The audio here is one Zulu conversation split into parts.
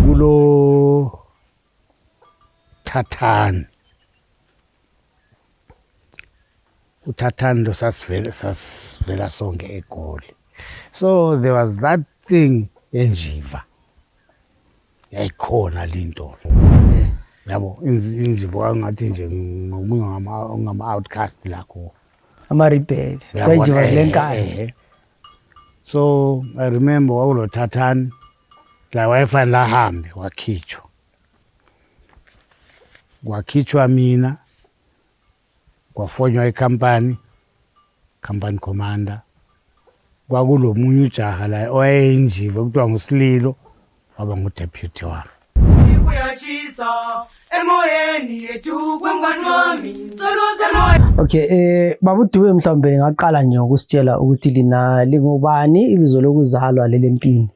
kulo Thathani uThathani lo sasivela sonke eGoli. So there was that thing enjiva yayikhona linto yabo injiva kwangathi nje ngama outcast lakho ama rebel kwenjiva zilenkani. So I remember wawulo Thathani la wifi lahambe wakhitshwa mina kwafonywa company commander kwakulo munye ujaha la oyinjiva kuthiwa nguSililo waba ngudeputy wami. Okay, babuDube mhlawumbe ngaqala nje ukusitshela ukuthi lina lingubani ibizo lokuzalwa lelempini.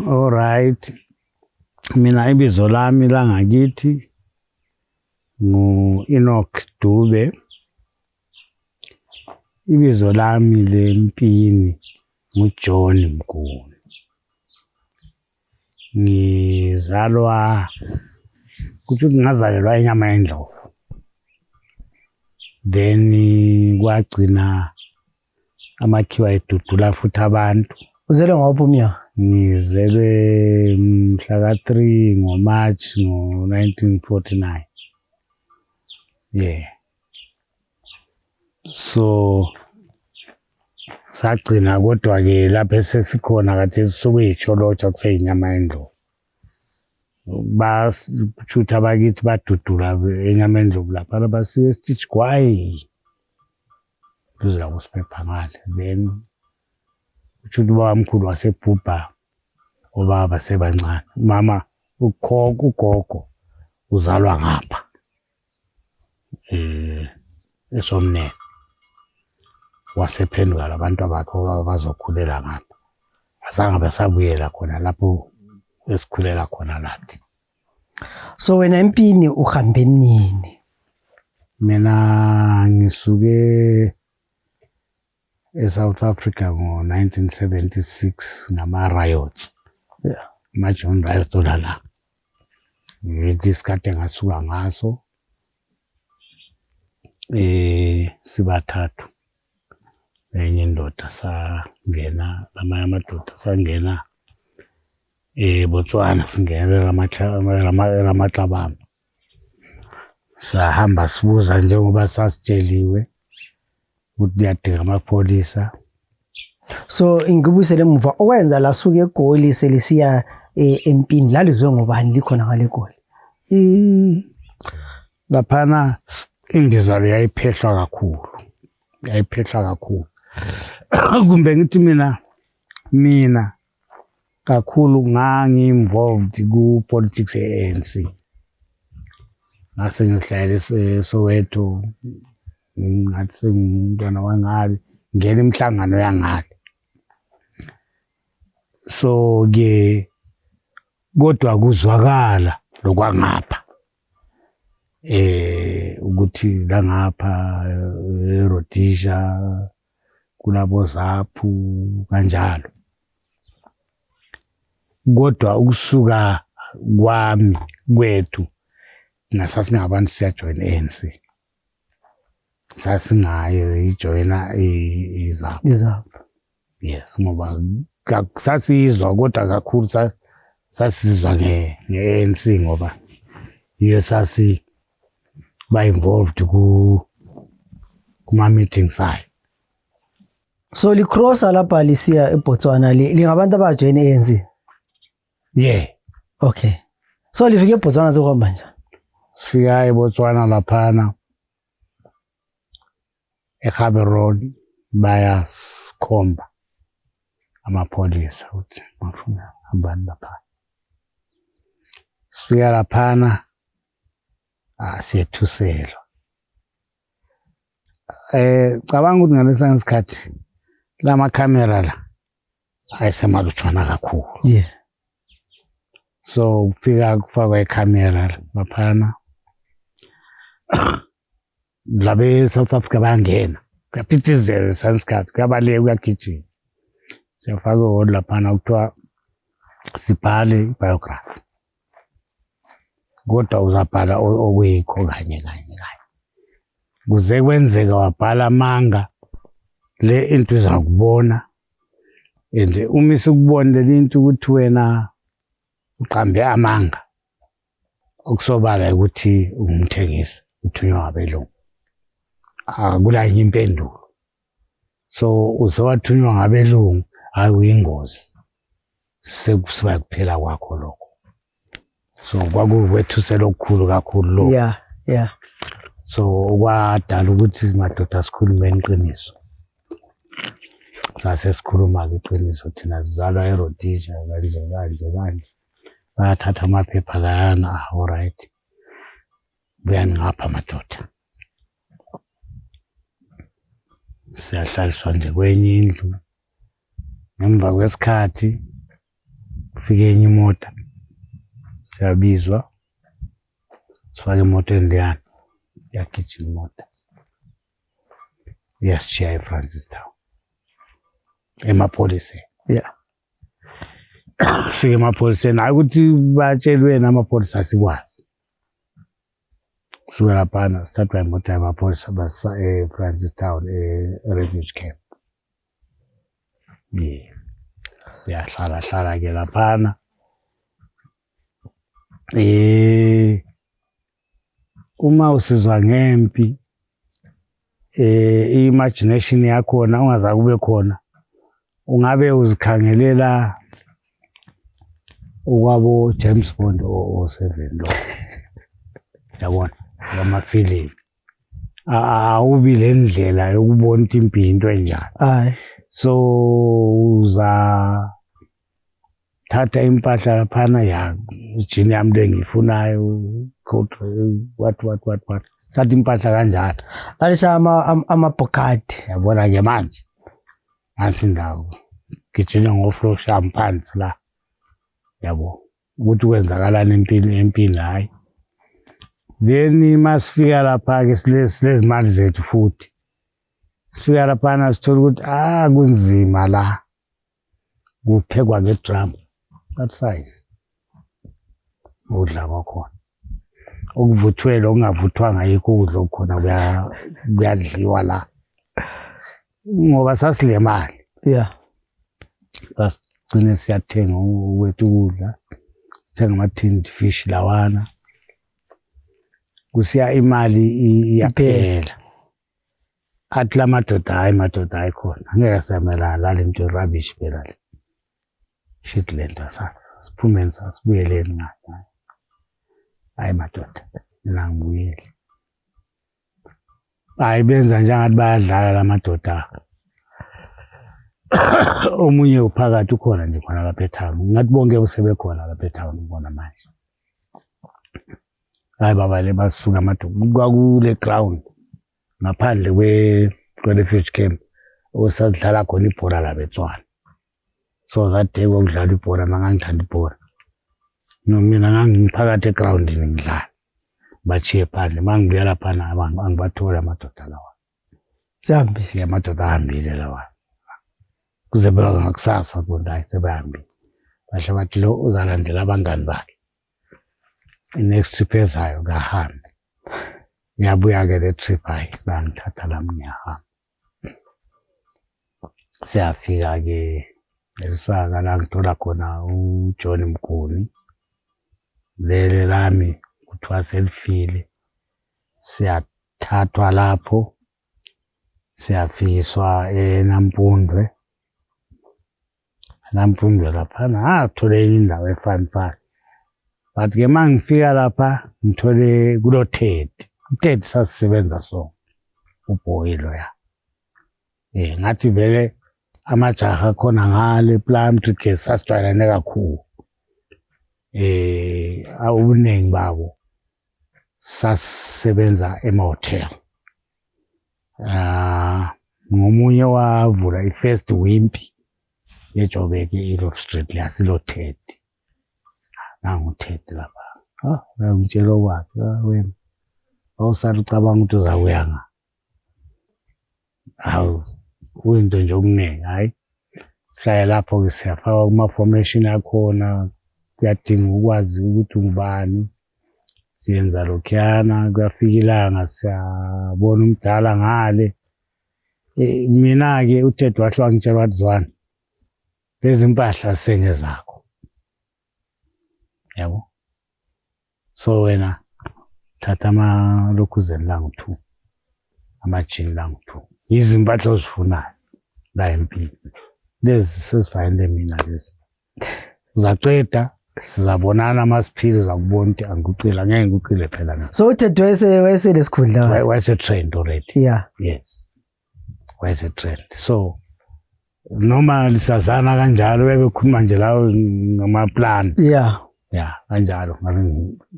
All right. Mina ibizo lami langakithi Enoch Dube. Ibizo lami lempini nguJohn Mguni. Ngizalwa kuthi ngazalelwa enyama yendlovu. Then kwagcina amakhiwa edudula futhi abantu. Uzele ngawuphi umnyaka? Ngizelwe mhla ka 3 ngoMarch ngo1949. Yeah. So sagcina kodwa ke lapha sesikhona kathi sokuyitsholotsha kuseyinyama yendlovu. Bashuthi abakithi badudula enyama yendlovu lapha basiwe stitch kwayi. Kuzila kusiphepha ngale. Then ushuthi bamkhulu wasebhubha obaba sebancane. Mama ugogo uzalwa ngapha. Esomne wasephenduka labantu abakho bazokhulela ngapha. Azange basabuyela khona lapho esikhulela khona lathi. So wena empini uhambe nini? Mina ngisuke eSouth Africa ngo1976 ngama riots. Yeah. Major riots olala. Ngisikade ngasuka ngaso. Sibathathu. Enye indoda sangena amanye amadoda sangena Botswana singena Ramatlabane. Sahamba sibuza njengoba sasitsheliwe ukuthi yadinga amapholisa. So ingibusele emuva okwenza la suke eGoli selisiya empini lalizwe ngobani likhona ngale eGoli? Laphana imbiza le yayiphehlwa kakhulu. Kumbe ngithi mina kakhulu ngangi-involved ku-politics e-ANC. Ngase ngizihlayele eSoweto, ngathi sengumntwana wangale, ngena imihlangano yangale. So-ke kodwa kuzwakala lokwangapha. Ukuthi la ngapha eRhodesia kulabo Zaphu kanjalo. Kodwa ukusuka kwami kwethu nasasingabantu siyajoin ANC. Sasingayo ijoina iZaphu. Yes, ngoba sasizwa kodwa kakhulu sasizwa nge-ANC ngoba yiyo sasi ba involved kuma meetings ayi. So licrossa lapha lisiya eBotswana lingabantu abajoin ANC? Yeah. Okay. So lifike eBotswana sokuhamba njani? Sifika eBotswana laphana eGaborone baya sikhomba amapholisa uthi mafuna hambani lapha. Sifika laphana siyethuselwa. Cabanga ukuthi ngalesa isikhathi lama camera la ayisemalutshwana kakhulu. Yeah. So kufika kufakwa icamera laphana. Labe South Africa bangena. Kuyaphithizela sanskhat kuyabaleka kuyagijima. Siyafaka hodi laphana kuthiwa sibhale biography. kodwa uzabhala okuyikho kanye kuze kwenzeka wabhala amanga le into izakubona and uma isukubonela into ukuthi wena uqambe amanga okusobala ukuthi ungumthengisi uthunywa ngabelungu akulanye impendulo so uzowathunywa ngabelungu ayuyingozi sekusiba kuphela kwakho lokho so kwakuwethusela okukhulu kakhulu lo yeah so kwadala ukuthi madoda sikhulume iqiniso sasikhuluma iqiniso thina sizalwa eRhodesia kanje bayathatha amaphepha layana alright buyani ngapha madoda siyahlaliswa nje kwenye indlu ngemva kwesikhathi kufike enye imoto siyabizwa sifake emotweni leyana yagijima imoto yasishiya eFrancistown emapholiseni fike emapholiseni hayi ukuthi batshelwe namapholisa asikwazi suka laphana sithathwa imoto yamapholisa basa eFrancistown e-refuge camp siyahlala ke laphana uma usizwa ngempi imagination yakhona ungaza kube khona ungabe uzikhangelela okwabo James Bond o7 lo yabona amafilimu awubi le ndlela yokubona impi into enjani so uza thatha impahla laphana ya ijini yami lengifunayo what thatha impahla kanjalo alisa amabhokadi yabona ke manje asindawo gijina ngoflo champagnes la yabo ukuthi kwenzakalana empini hayi then masifika lapha ke silezi mali zethu futhi sifika lapha sithola ukuthi kunzima la kuphekwa ngedrum that size udla kwakhona okuvuthwele okungavuthwanga yikho ukudla okukhona kuyadliwa la ngoba sasile mali sasigcine siyathenga wethu ukudla sithenga ama-tinned fish lawana kusiya imali iyaphela athi la madoda hayi khona angeke samelana lale nto rubbish phela le shit lento siphumeni sasibuyeleni ngayo hayi madoda mina ngibuyele hayi benza njengathi bayadlala la madoda omunye uphakathi ukhona nje khona lapha eThawuni ngathi bonke usebekhona lapha eThawuni ubona manje hayi baba le basuka amadoda kwakule ground ngaphandle kwe-refuge camp osadlala khona ibhola la beTswana so that day kwakudlala ibhola mangangithanda ibhola nomina ngangiphakathi egroundini ngidlala bachiye phandle mangibuya lapha angibathola amadoda lawa sihambile amadoda ahambile lawa kuze beka ngakusasa konke sebehambile bahle bathi lo uzalandela abangani bakhe next trip ezayo kahambe ngiyabuya ke le trip hayi bangithatha la ngiyahamba siyafika ke elisaka la ngithola khona uJohn Mguni lele lami kuthiwa selifile siyathathwa lapho siyafikiswa eNampundwe laphana thole indawo efanifani but ke mangifika lapha ngithole kulo Ted sasisebenza so uboy loya ngathi vele amajaha khona ngale Plumtree ke sasijwayelane kakhulu awuningi babo sasisebenza emahotel ngomunye wavula i-first wimpy yeJoburg e-Elof Street yasilo Ted nangu-Ted lapha ngitshela kwakhe wena awusala ucabanga ukuthi uzakuya nga hawu kuyinto nje okuningi hayi sihlale lapho-ke siyafaka kuma-formation akhona kuyadinga ukwazi ukuthi ungubani siyenza lokhuyana kuyafika ilanga siyabona umdala ngale. Mina-ke uTed wahle wangitshela wathi Zwane, lezi mpahla sengezakho, yabo. So wena thatha amalokhuzeni langu-2, amajini langu-2, izimpahla ozifunayo la empini lezi sesifanele mina lezi. Uzaqeda sizabonana masiphile, uzakubona ukuthi angikuqile, angeke ngikuqile phela mina. So uTed wayeselesikhundla, wayese-trained already. Yeah. Yes, wayese-trained. So noma lisazana kanjalo bebekhuluma nje lawo ngamaplan. Yeah. Yeah, kanjalo ngabe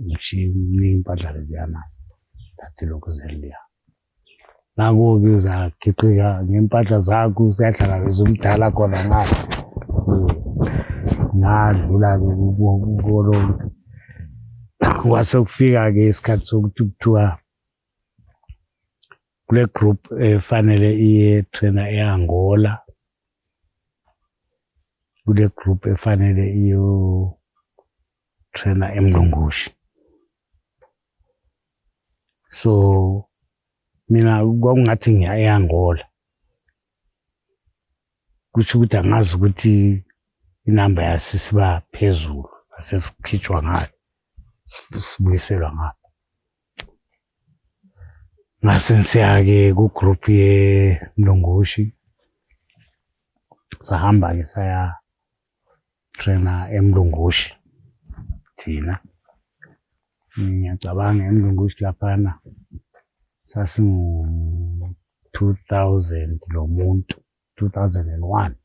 ngishiye impahla leziyana thathi lokhuzeliya. Naku-ke uzagiqika ngempahla zakho, useyahlangabeza umdala khona ngapha. Ngadlula-ke kukolonke. Kwase kufika-ke isikhathi sokuthi kuthiwa kule group efanele iye-trainer e-Angola, kule group efanele iyo-trainer eMlungushi. So mina kwakungathi ngiya e-Angola, kusho ukuthi angazi ukuthi inamba yasisiba phezulu, asesikhitshwa ngayo sibuyiselwa ngapha. Ngase siya-ke ku-group ye-Mlungushi, sahamba-ke saya trainer eMlungushi thina. Ngiyacabanga eMlungushi laphana sasingu-2000 lo muntu, 2001.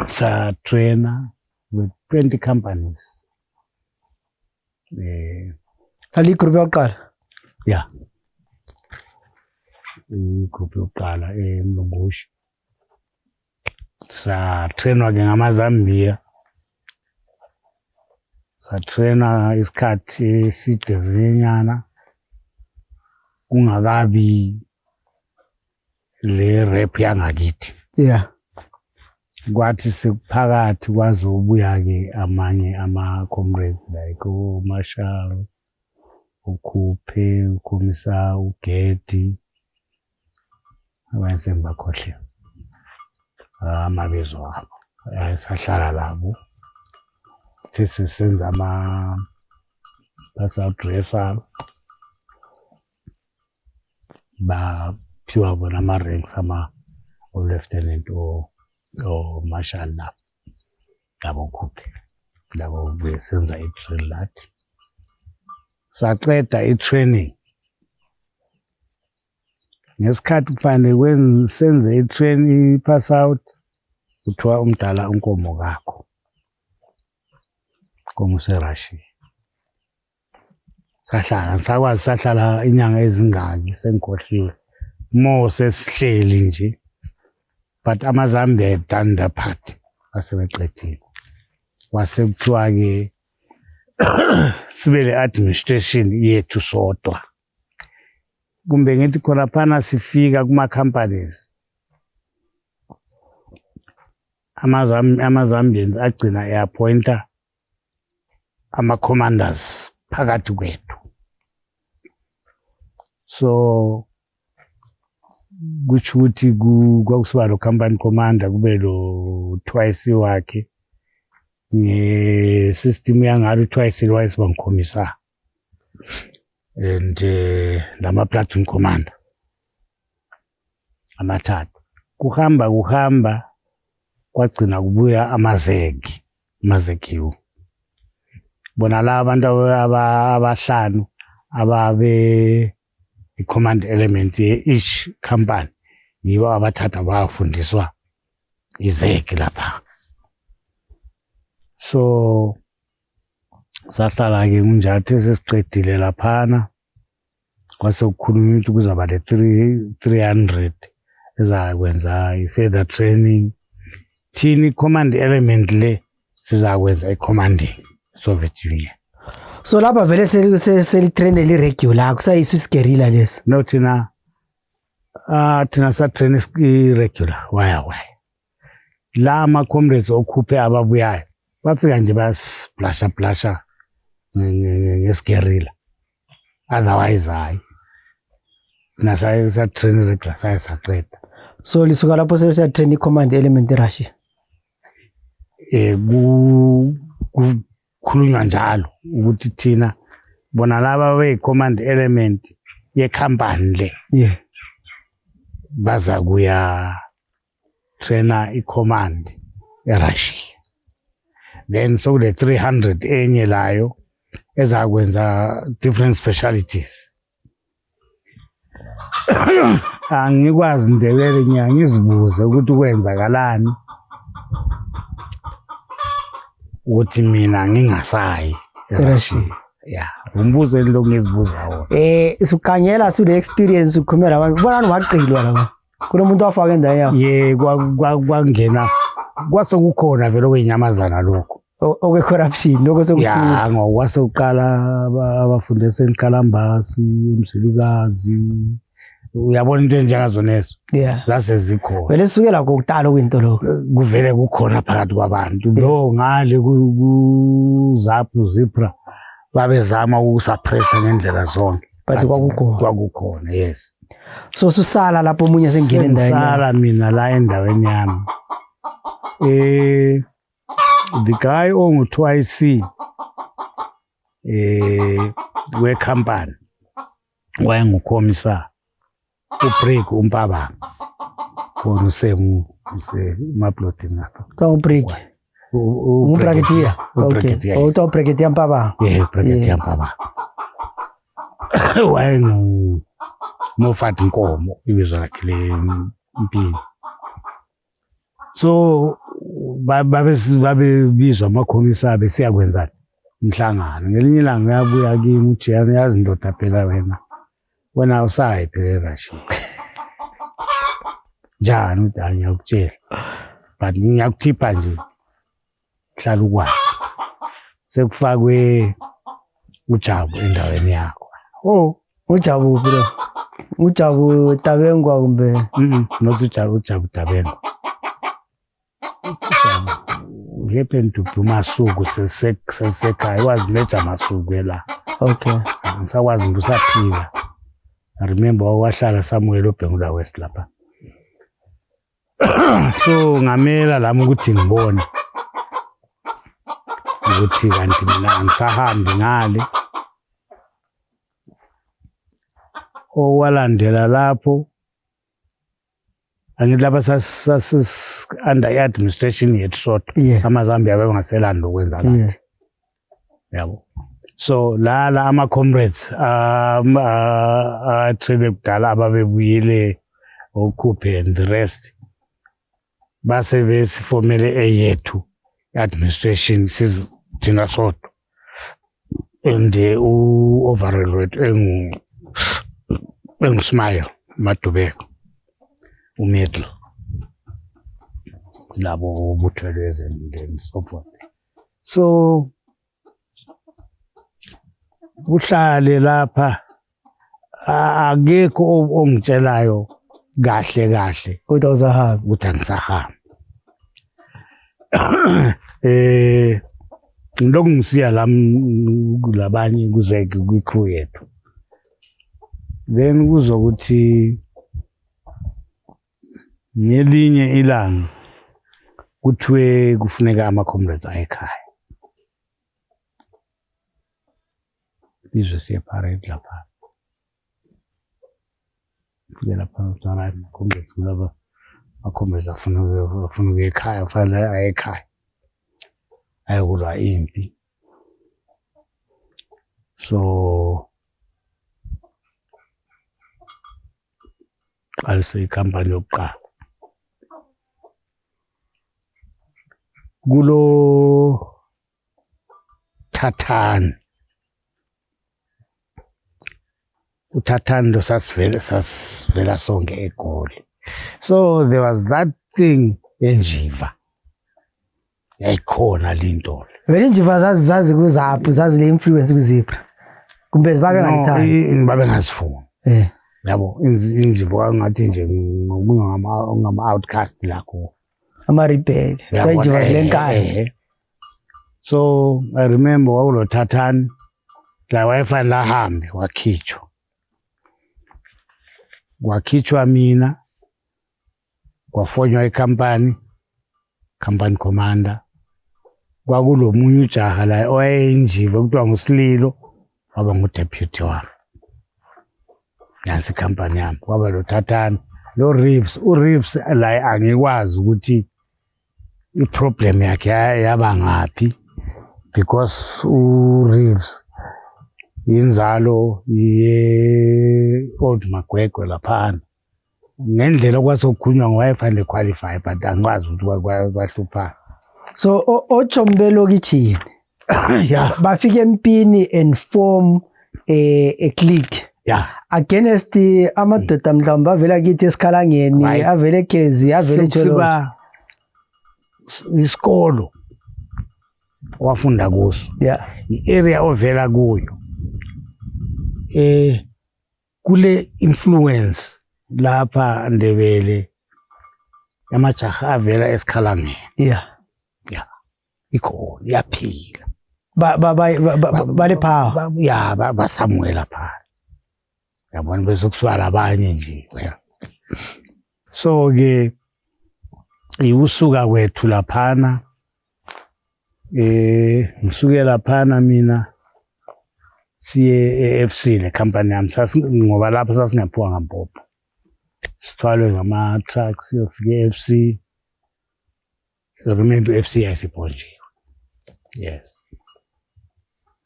Sa trainer with 20 companies. igroup yokuqala. Yeah. Igroup yokuqala eMlungushi. Sa trainwa-ke ngamaZambia. Sa trainer isikhathi eside zinyana kungakabi le rap yangakithi. Yeah. Kwathi sekuphakathi kwazobuya-ke amanye ama-comrades like uMarshall, uKhuphe, uKhumisa, uGedi, abanye sengibakhohle amabizo wabo. Sahlala labo sesisenza ama-personal dresser, baphiwa bona ama-ranks o-lieutenant o marshal labo Khuphe, labo besenza i-drill lathi. Saqeda i-training ngesikhathi kufanele senze i-training i-pass out, kuthiwa umdala unkomo kakho, inkomo useRussia. Sahlala inyanga ezingaki sengikhohliwe, more sesihleli nje, but amaZambia had done their part, basebeqedile. Kwase kuthiwa-ke sibe le-administration yethu sodwa. Kumbe ngithi khona phana sifika kuma-companies, amaZambians agcina e-appointa ama-commanders phakathi kwethu. So kutsho ukuthi kwakusiba lo company commander, kube lo twice wakhe nge-system yangalo twice wayesiba ngikhomisa, and lama-platoon commander amathathu. Kuhamba kwagcina kubuya amazekiwo. Bona la abantu abahlanu ababe i-command element ye-each company yibo abathatha bafundiswa izeki lapha. So sahlala-ke kunjalo sesiqedile laphana, kwase kukhulunywa ukuthi kuzaba le-300 ezakwenza i-further training. Thina i-command element le sizakwenza i-commanding Soviet Union. So lapha vele seli-train li-regular kusayiswa isigerilla lesi. No, thina sa-train i-regular why la ama-comrades oKhuphe ababuyayo bafika nje bayasiplasha ngesgerilla otherwise hayi nasaye sa train regular saye saqeda. So lisuka lapho seya train i-command element eRussia. Kukhulunywa njalo ukuthi thina bona laba be-command element ye-company le baza kuya trainer i-command eRussia. Then so the 300 enye layo ezakwenza different specialties. Angikwazi Ndebele ngizibuze ukuthi kwenzakalani ukuthi mina ngingasayi eRussia. Yeah, umbuzo lo ngizibuza wona. Sukhangela the experience ukhumela abantu bona waqilwa laba. Kunomuntu wafaka endaweni yakho. Kwangena kwase kukhona vele okwenyamazana lokho. Okwe corruption lokho sekuhlupha. Yeah, ngokwase uqala abafundisa eNkalambasi, eMsilikazi. Uyabona into enjengazonezo. Yeah. Zase zikhona. Vele sukela kokutala kwinto lokho. Kuvele kukhona phakathi kwabantu. Lo ngale ku Zapu Zipra babezama ukusuppressa ngendlela zonke. But kwakukhona, yes. So susala lapho umunye sengena endaweni. Sala mina la endaweni yami. The guy on twice we company wayengukhomisa ubreak umpaba khona maplotini lapha. Ka break. Umbraketia. Okay. Auto braketia mpaba. Yeah, braketia mpaba. Wayengu Mofat Nkomo ibizwa lakhe impilo. So babizwa amakhomisa besiyakwenza umhlangano. Ngelinye ilanga uyabuya kimi uthi yazi ndoda phela wena usayi phela eRussia. Njani uthi ngiyakutshela. But ngiyakuthipa nje. Hlala ukwazi. Sekufakwe uJabu endaweni yakho. Oh, uJabu bro. UJabu Tabengwa kumbe? Not uJabu Tabengwa. He happened to be Masuku Seseka. I was later Masuku la. Okay. So I was Musaphila. I remember wahlala somewhere eBhengula West lapha. So ngamela lami ukuthi ngibone ukuthi kanti mina ngisahambi ngale. Owalandela lapho angilapha sas under administration yethu sodwa amaZambia bebengaselanda ukwenza kanti. Yabo. So la ama comrades athebe kudala ababebuyile okhuphe and the rest base besifomele eyethu administration thina sodwa and overall wethu enguSmile Madubeko uMedlo labo ubuthweleze and so forth. So uhlale lapha akekho ongitshelayo kahle ukuthi awuzahambi ukuthi angisahambi. Ngilokhu ngisiya labanye kuzeke kwi-crew yethu. Then kuzokuthi ngelinye ilanga kuthiwe kufuneka ama-comrades ayekhaya. Izwe siyeparade lapha. Kufike lapha uthwala ama-comrades kulaba ama-comrades afuna ukuya ekhaya, afanele aye ekhaya. Ayokulwa impi. So qalise ikhampani yokuqala. Kulo Thathani. uThathani lo sasivela sonke eGoli. So there was that thing enjiva. Yayikhona linto. Vele injiva zazi kuZaphu, zazi le influence kuZipra. Kumbe babe ngalithanda. Babe ngazifuna. Yabo injiva ngathi nje ngama outcast lakho. Ama rebel. Kwayinjiva zilenkaya. So I remember wawulo Thathani la wayefanele ahambe wakhitshwa mina kwafonywa company commander kwakulomunye ujaha la owayeyinjiva kuthiwa nguSililo waba ngudeputy wami nasi company yami kwaba lo Thathani lo Reeves la angikwazi ukuthi iproblem yakhe yaba ngaphi because uReeves inzalo ye Old Magwegwe laphana ngendlela kwasokukhulunywa ngowayefanele qualify but angikwazi ukuthi kwahlupha. So oJombelo kichini yeah bafike empini and form a clique against amadoda mhlawumbe avela kithi esikhalangeni avele eGezi avele eTsholo isikolo wafunda kuso iarea ovela kuyo kule influence lapha Ndebele yamajaha avela esikhalangeni ikhona yaphila bale power basamuela phala yabona besokuswala abanye nje so ke iusuka kwethu laphana ngisuke laphana mina siye eFC le company yami ngoba lapho sasingaphiwa ngampopho sithwalwe ngama trucks siyofika eFC remember FC yasiponje yes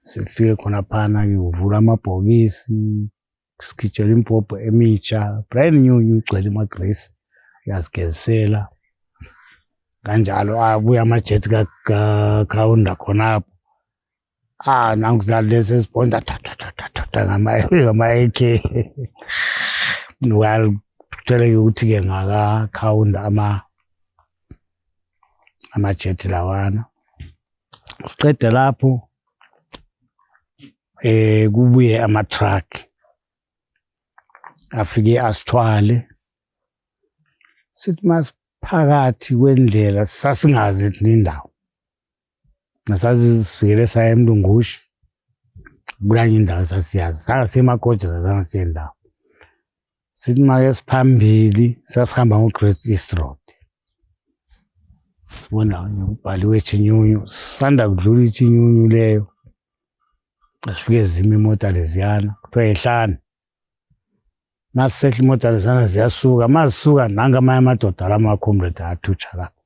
sifike khona phana ngivula amabhokisi sikhitshela impopho emitsha brand new igcwele amagrace yasigezisela kanjalo abuya amajet kakhawunda khonapho nangu zalese sibonda ngama AK well kuthele ukuthi ke ngaka khawunda amajet lawana siqede lapho kubuye ama truck afike asithwale sithi phakathi kwendlela sasingazi indawo nasazi sifikele saya eMlungushi kulanye indawo sasiyazi sangasemagodla sangasendawo sithi make siphambili sasihamba ngoGreat East Road sibona ubhaliwe eChinyunyu sanda kudlula iChinyunyu leyo asifike zima imoto leziyana kuthiwa ehlane masihla imoto leziyana ziyasuka mazisuka nangamanye amadoda lama-comrades athutsha lapho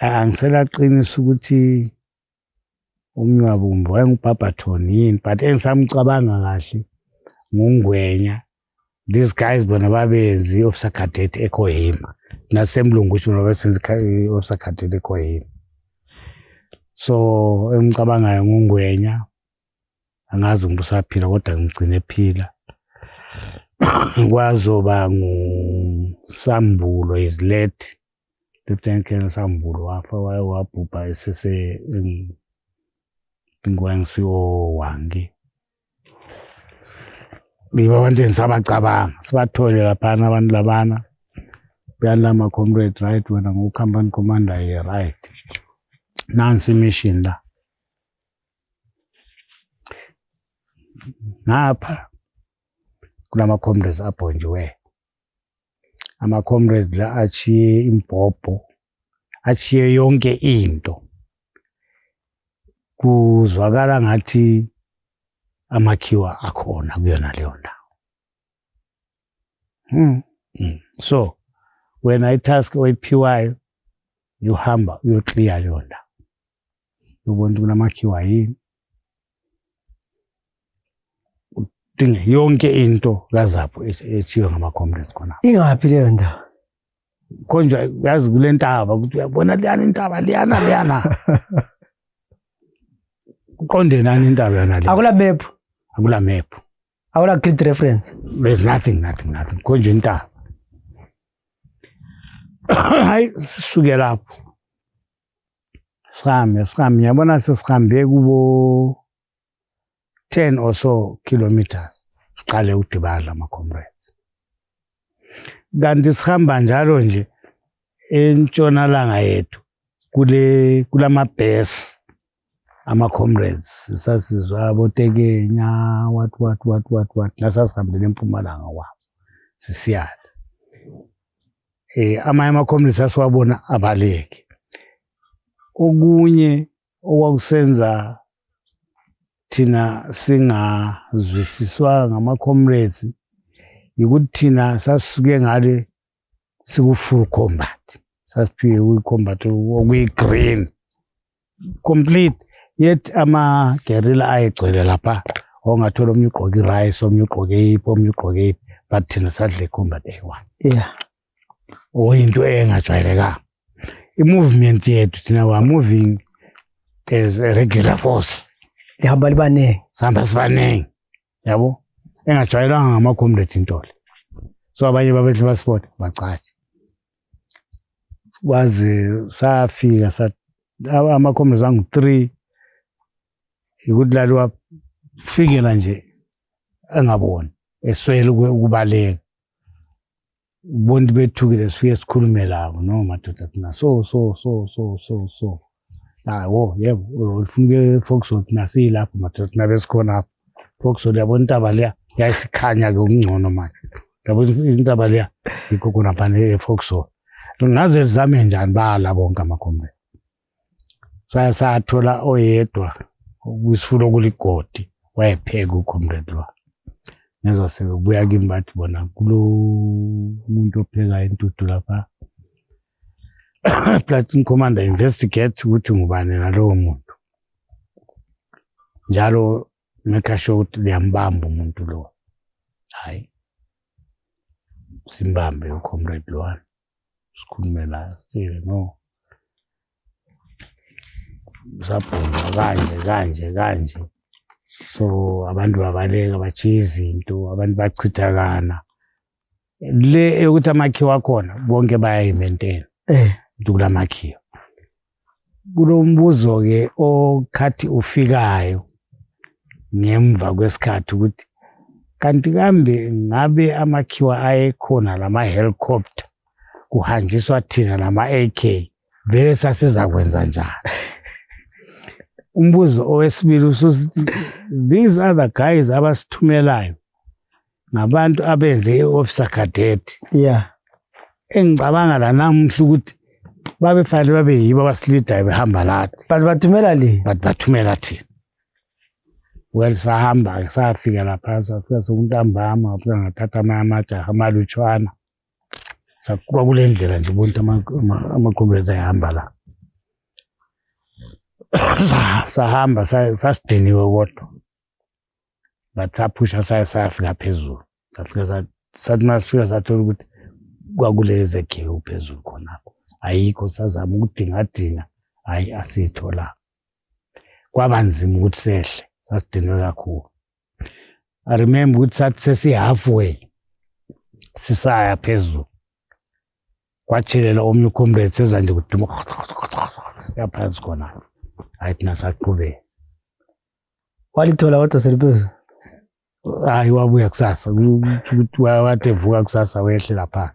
angiselaqinisa ukuthi umnywabumbi wayengubhabhathoni yini but engisamcabanga kahle ngungwenya these guys bona babenzi officer cadet eKhohima nasemlungushi bona basenza officer cadet eKhohima so engicabanga ngungwenya angazi umuntu usaphila kodwa ngigcine ephila kwazoba nguSambulo is late Lieutenant Colonel Sambulo wafa wabhubha esese ngwangisiwo wangi biba wanje sabacabanga sibathole lapha abantu labana bayalama comrade right wena ngocompany commander ye right nansi mission la ngapha kulama comrades abhonjiwe ama comrades la achiye impopho achiye yonke into kuzwakala ngathi amakhiwa akhona kuyona leyo ndawo so when I task oyiphiwayo uhamba uyoclear leyo ndawo ubona kunamakhiwa yini udinga yonke into kaZapho ethiwe ngama comrades khona ingaphi leyo ndawo konje yazi kule ntaba ukuthi uyabona liyana intaba liyana uqonde nani intaba yana le akula map akula grid reference there's nothing konje intaba hayi sisuke lapho sihambe yabona sesihambe kubo 10 or so kilometers siqale udibala ama comrades kanti sihamba njalo nje entshonalanga yethu kulama base ama-comrades sasizwa boTekenya what lasasihambele eMpumalanga wabo sisiyala amanye ama-comrades asiwabona abaleke. Okunye okwakusenza thina singazwisiswa ngama-comrades yikuthi thina sasisuke ngale siku-full combat, sasiphiwe kwi-combat okuyi-green complete, yet ama-guerrilla ayegcwele lapha ongathola omnye ugqoke i-rice, omnye ugqoke iphi, omnye ugqoke iphi, but thina sadle combat eyi-one. Oyinto engajwayelekanga. I-movement yethu thina we are moving as a regular force. Lihamba libaningi. Sihamba sibaningi, yabo, engajwayelanga ngama-comrades intole. So abanye babehle basport bacatshe. Kwaze safika ama-comrades angu-3 yikuthi lalo wafikela nje engaboni eswele ukubaleka. Ubona bethukile sifike sikhulume labo no madoda thina so yebo ufike Foxhole thina silapho madoda thina besikhona lapho Foxhole yabona intaba leya yayisikhanya ke okungcono manje, yabona intaba leya ikokona phana eFoxhole ngaze lizame njani bala bonke amakhombe. Sathola oyedwa ukuyisifulo kuligodi wayepheka ucomrade lo nezwa sebuya kimi bathi bona kulo umuntu opheka intuthu lapha Platoon commander investigate ukuthi ngubani nalowo muntu, njalo make sure ukuthi liyambamba umuntu lo. Hayi simbambe ucomrade lo sikhulume la still no saphuza kanje. So abantu babaleka bachiya izinto, abantu bachithakana le ukuthi amakhiwa akhona bonke bayayimaintain kula makhiwa. Kulo mbuzo ke okhathi ufikayo ngemva kwesikhathi ukuthi kanti kambe ngabe amakhiwa ayekhona lama helicopter kuhanjiswa thina nama AK vele sasiza kwenza njani? Umbuzo owesibili usuthi these other guys abasithumelayo ngabantu abenze officer cadet. Engicabanga la namuhla ukuthi babefanele babe yibo abasilidayo behamba lathi. But bathumela thina. Well sahamba safika lapha safika sokuntambama afika ngathatha amajaha amalutshwana. Sakuba kule ndlela nje bonke ama-comrades ayahamba la. Sahamba sasidiniwe kodwa but saphusha sayafika phezulu. Safika sathola ukuthi kwakuleze gewu phezulu khonapho, ayikho. Sazama ukudinga hayi asithola, kwaba nzima ukuthi sehle, sasidiniwe kakhulu. I remember ukuthi sathi sesi-halfway sisaya phezulu kwatshelela omnye ucomrade sezwa nje kuduma siyaphansi khona. Hayi thina saqhubeka. Walithola kodwa seliphezulu? Hayi wabuya kusasa ukuthi wathi evuka kusasa wehle lapha.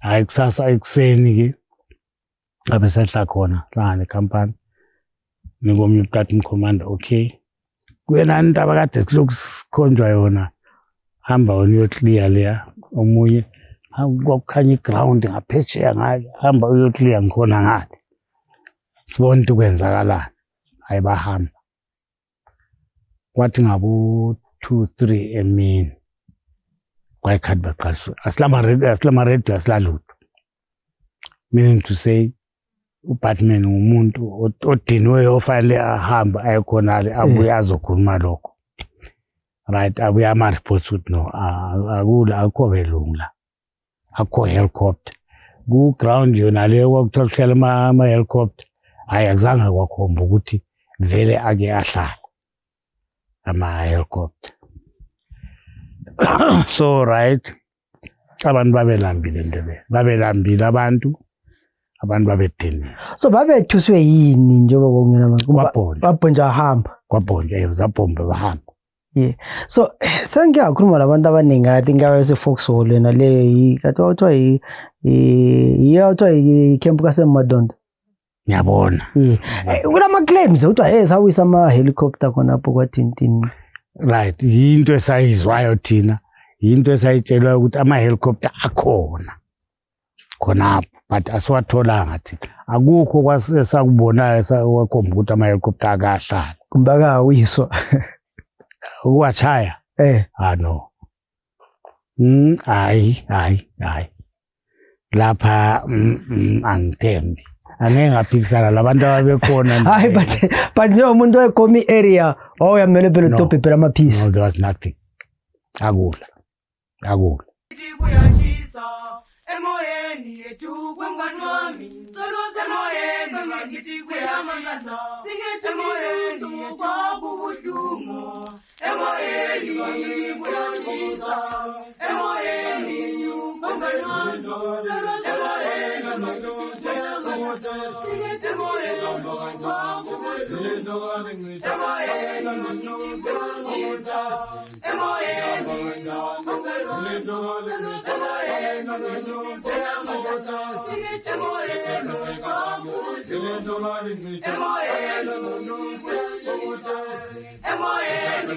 Hayi kusasa ekuseni ke abe sehla khona la nekhampani ngomnye uPlatoon commander. Okay, kuyenani intaba kade silokhu sikhonjwa yona, hamba wona uyoclear leya. Omunye kwakukhanya iground ngaphesheya ngale, hamba uyoclear ngikhona ngale sibona ukuthi kwenzakalani. Hayi bahamba kwathi ngabo 2-3 emini kwayikhathi baqalisa asilama radio asilalutho, meaning to say uBatman ngumuntu odiniwe ofanele ahamba ayekhonale abuye azokhuluma lokho. Right, abuye ama-reports ukuthi no akukho belunga, akho helicopter ku ground yona leyo kwakuthola kuhlala ama-helicopter. Hayi akuzange kwakhomba ukuthi vele ake ahlala ama-helicopter. So right, abantu babelambile ndebe, babelambile abantu babedini. So babethuswe yini njengoba kungena babhonja hamba? Kwabhonja zabhomba bahamba. So sengiyakhuluma labantu abaningi I think abase Foxhole wena le kade wathiwa camp kaSemadondo. ngiyabona kulama claims uthiwa sawisa ama helicopter khonapho kwaThintini right into esayizwayo thina into esayitshelwa ukuthi ama helicopter akhona khonapho but asiwatholanga thina akukho kwasesakubonayo sawakhomba ukuthi ama helicopter akahlala kumbe akawiswa uwachaya no hayi lapha angithembi angeke ngaphikisana labantu ababekhona hayi but nje umuntu wekomi area oyamele phela topi phela amaphisi no there was nothing akula emoyeni yethu kwengani wami soluze emoyeni ngakithi kuyamangaza singethe emoyeni yethu kwakubuhlungu emoyeni ngakithi kuyatshisa emoyeni yethu kwengani wami soluze emoyeni ngakithi kuyamangaza singethe emoyeni kwakubuhlungu emoyeni ngakithi kuyatshisa emoyeni yethu kwengani wami soluze emoyeni